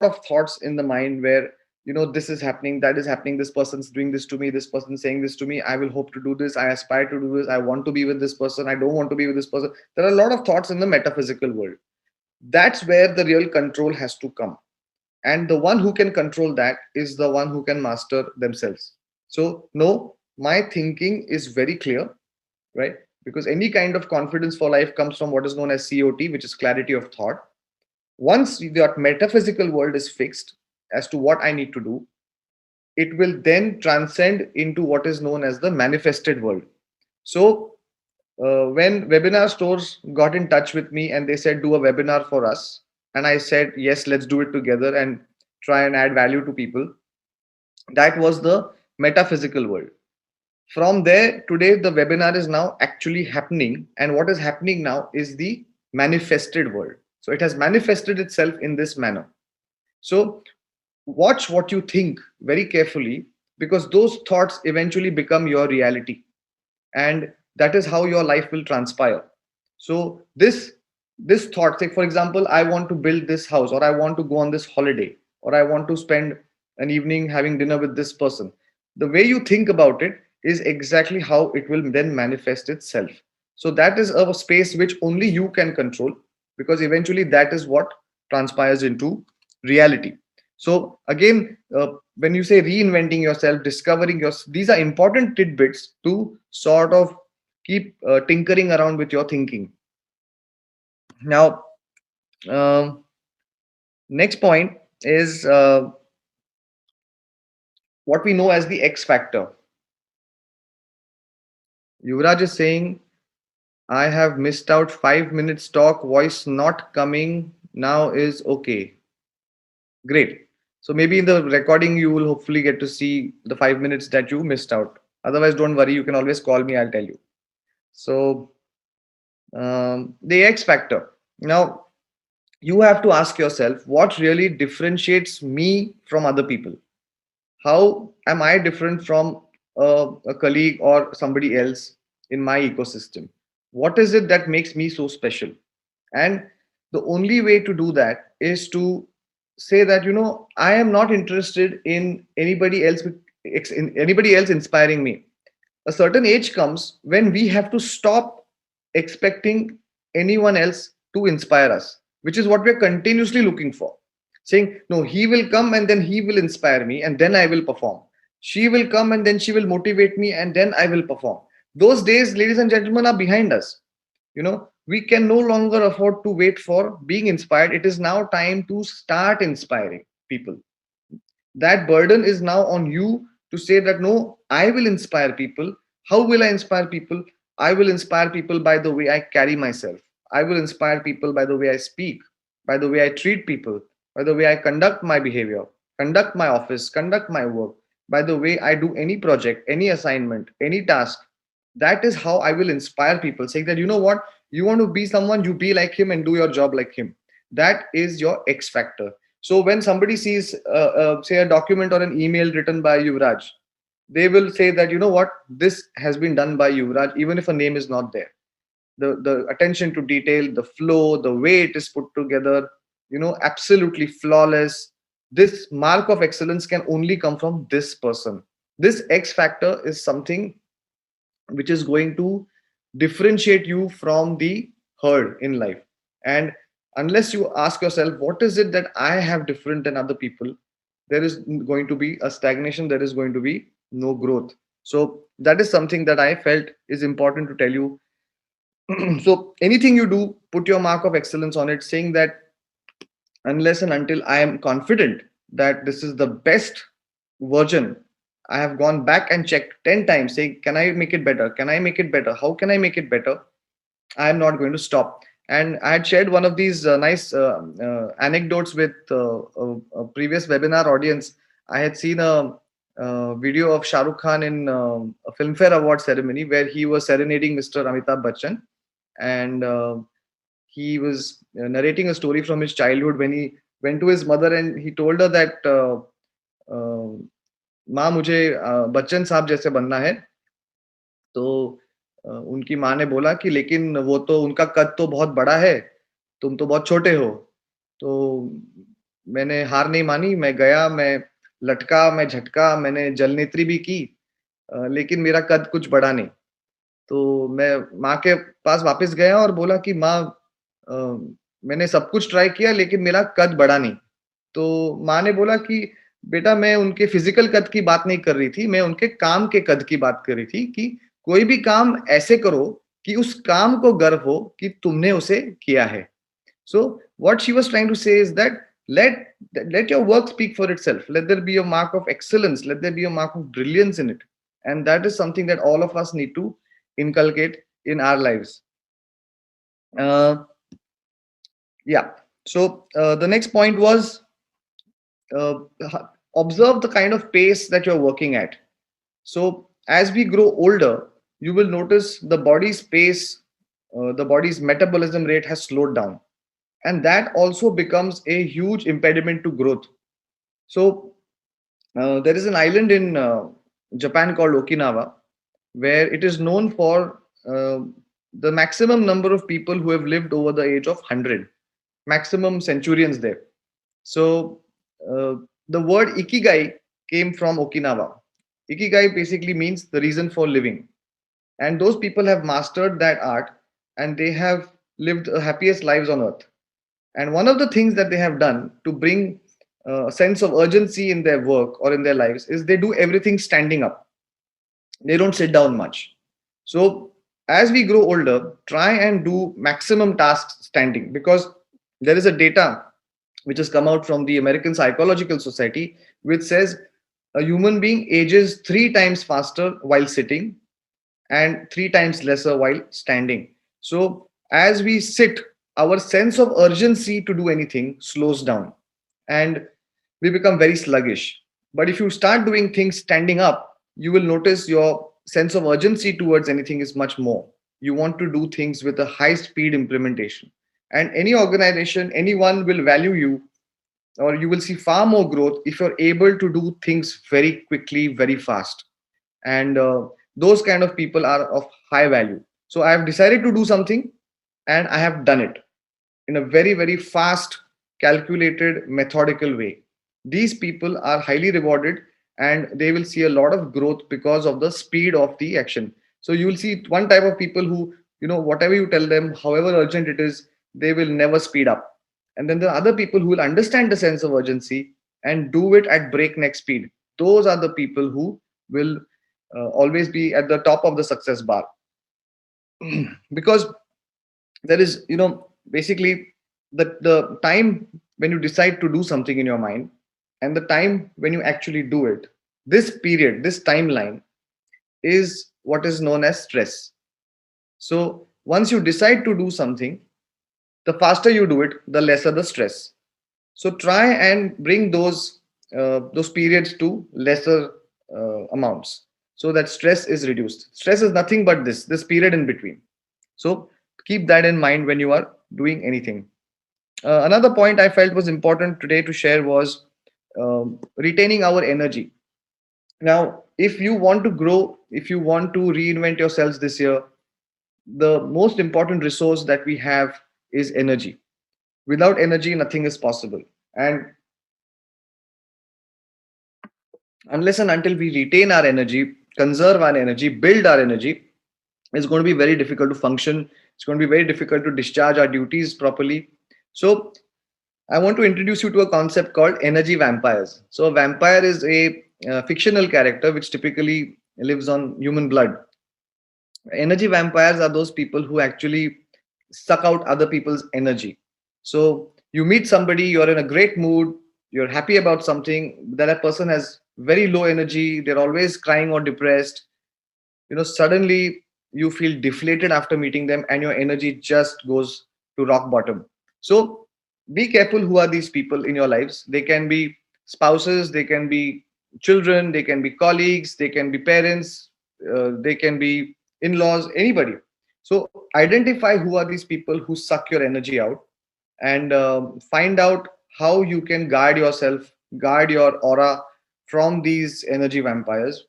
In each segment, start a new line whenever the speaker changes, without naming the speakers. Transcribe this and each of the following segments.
of thoughts in the mind where, this is happening, that is happening, this person's doing this to me, this person's saying this to me, I will hope to do this, I aspire to do this, I want to be with this person, I don't want to be with this person. There are a lot of thoughts in the metaphysical world. That's where the real control has to come, and the one who can control that is the one who can master themselves. So no, my thinking is very clear, right? Because any kind of confidence for life comes from what is known as COT, which is clarity of thought. Once that metaphysical world is fixed as to what I need to do, it will then transcend into what is known as the manifested world. So when webinar stores got in touch with me and they said, do a webinar for us, and I said, yes, let's do it together and try and add value to people. That was the metaphysical world. From there, today, the webinar is now actually happening. And what is happening now is the manifested world. So it has manifested itself in this manner. So watch what you think very carefully, because those thoughts eventually become your reality. And that is how your life will transpire. So this thought, say for example, I want to build this house, or I want to go on this holiday, or I want to spend an evening having dinner with this person. The way you think about it is exactly how it will then manifest itself. So that is a space which only you can control, because eventually that is what transpires into reality. So again, when you say reinventing yourself, discovering your, these are important tidbits to sort of keep tinkering around with your thinking. Now, um, next point is what we know as the X factor. Yuvraj is saying, I have missed out 5 minutes talk, voice not coming now is okay. Great. So maybe in the recording, you will hopefully get to see the 5 minutes that you missed out. Otherwise, don't worry, you can always call me, I'll tell you. So, the X factor. Now, you have to ask yourself, what really differentiates me from other people? How am I different from a colleague or somebody else in my ecosystem? What is it that makes me so special? And the only way to do that is to say that, I am not interested in anybody else in anybody else inspiring me. A certain age comes when we have to stop expecting anyone else to inspire us, which is what we're continuously looking for. Saying, no, he will come and then he will inspire me and then I will perform. She will come and then she will motivate me and then I will perform. Those days, ladies and gentlemen, are behind us. We can no longer afford to wait for being inspired. It is now time to start inspiring people. That burden is now on you to say that, no, I will inspire people. How will I inspire people? I will inspire people by the way I carry myself. I will inspire people by the way I speak, by the way I treat people, by the way I conduct my behavior, conduct my office, conduct my work, by the way I do any project, any assignment, any task. That is how I will inspire people, saying that, you know what, you want to be someone, you be like him and do your job like him. That is your X factor. So when somebody sees, say, a document or an email written by Yuvraj, they will say that, you know what, this has been done by Yuvraj, even if a name is not there. The attention to detail, the flow, the way it is put together, absolutely flawless. This mark of excellence can only come from this person. This X factor is something which is going to differentiate you from the herd in life. And unless you ask yourself, what is it that I have different than other people, there is going to be a stagnation, there is going to be no growth. So that is something that I felt is important to tell you. So anything you do, put your mark of excellence on it, saying that unless and until I am confident that this is the best version, I have gone back and checked 10 times, saying, can I make it better? Can I make it better? How can I make it better? I am not going to stop. And I had shared one of these nice anecdotes with a previous webinar audience. I had seen a video of Shah Rukh Khan in a Filmfare Award ceremony where he was serenading Mr. Amitabh Bachchan. And he was narrating a story from his childhood when he went to his mother and he told her that, माँ मुझे बच्चन साहब जैसे बनना है. तो उनकी माँ ने बोला कि लेकिन वो तो उनका कद तो बहुत बड़ा है, तुम तो बहुत छोटे हो. तो मैंने हार नहीं मानी, मैं गया, मैं लटका, मैं झटका, मैंने जलनेत्री भी की, लेकिन मेरा कद कुछ बढ़ा नहीं। तो मैं माँ के पास वापस गया और बोला कि माँ, अ, मैंने सब कुछ ट्राई किया लेकिन मेरा कद बढ़ा नहीं। तो माँ ने बोला कि बेटा, मैं उनके फिजिकल कद की बात नहीं कर रही थी, मैं उनके काम के कद की बात कर रही थी कि कोई भी काम ऐसे करो कि उस काम को गर्व हो कि तुमने उसे किया है। So what she was trying to say is that let your work speak for itself. Let there be a mark of excellence. Let there be a mark of brilliance in it, and that is something that all of us need to inculcate in our lives. Uh, yeah. So the next point was, uh, observe the kind of pace that you're working at. So as we grow older, you will notice the body's pace, the body's metabolism rate has slowed down, and that also becomes a huge impediment to growth. So there is an island in Japan called Okinawa, where it is known for the maximum number of people who have lived over the age of 100, maximum centurions there. So uh, the word ikigai came from Okinawa. Ikigai basically means the reason for living. And those people have mastered that art, and they have lived the happiest lives on earth. And one of the things that they have done to bring a sense of urgency in their work or in their lives is they do everything standing up. They don't sit down much. So as we grow older, try and do maximum tasks standing, because there is a data which has come out from the American Psychological Society which says a human being ages 3 times faster while sitting and 3 times lesser while standing. So, as we sit, our sense of urgency to do anything slows down and we become very sluggish. But if you start doing things standing up, you will notice your sense of urgency towards anything is much more. You want to do things with a high speed implementation. And any organization, anyone will value you, or you will see far more growth if you're able to do things very quickly, very fast. And those kind of people are of high value. So I have decided to do something and I have done it in a very, very fast, calculated, methodical way. These people are highly rewarded and they will see a lot of growth because of the speed of the action. So you will see one type of people who, whatever you tell them, however urgent it is, they will never speed up. And then there are other people who will understand the sense of urgency and do it at breakneck speed. Those are the people who will always be at the top of the success bar. Because there is, basically the time when you decide to do something in your mind and the time when you actually do it, this period, this timeline is what is known as stress. So once you decide to do something, the faster you do it, the lesser the stress. So try and bring those periods to lesser amounts so that stress is reduced. Stress is nothing but this period in between. So keep that in mind when you are doing anything. Another point I felt was important today to share was retaining our energy. Now, if you want to grow, if you want to reinvent yourselves this year, the most important resource that we have is energy. Without energy, nothing is possible. And unless and until we retain our energy, conserve our energy, build our energy, it's going to be very difficult to function. It's going to be very difficult to discharge our duties properly. So, I want to introduce you to a concept called energy vampires. So, a vampire is a fictional character which typically lives on human blood. Energy vampires are those people who actually suck out other people's energy. So, you meet somebody, you're in a great mood, you're happy about something, that person has very low energy, they're always crying or depressed. Suddenly you feel deflated after meeting them and your energy just goes to rock bottom. So be careful who are these people in your lives. They can be spouses, they can be children, they can be colleagues, they can be parents, they can be in-laws, anybody. So identify who are these people who suck your energy out, and find out how you can guard yourself, guard your aura from these energy vampires.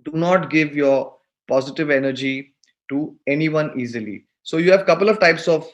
Do not give your positive energy to anyone easily. So you have a couple of types of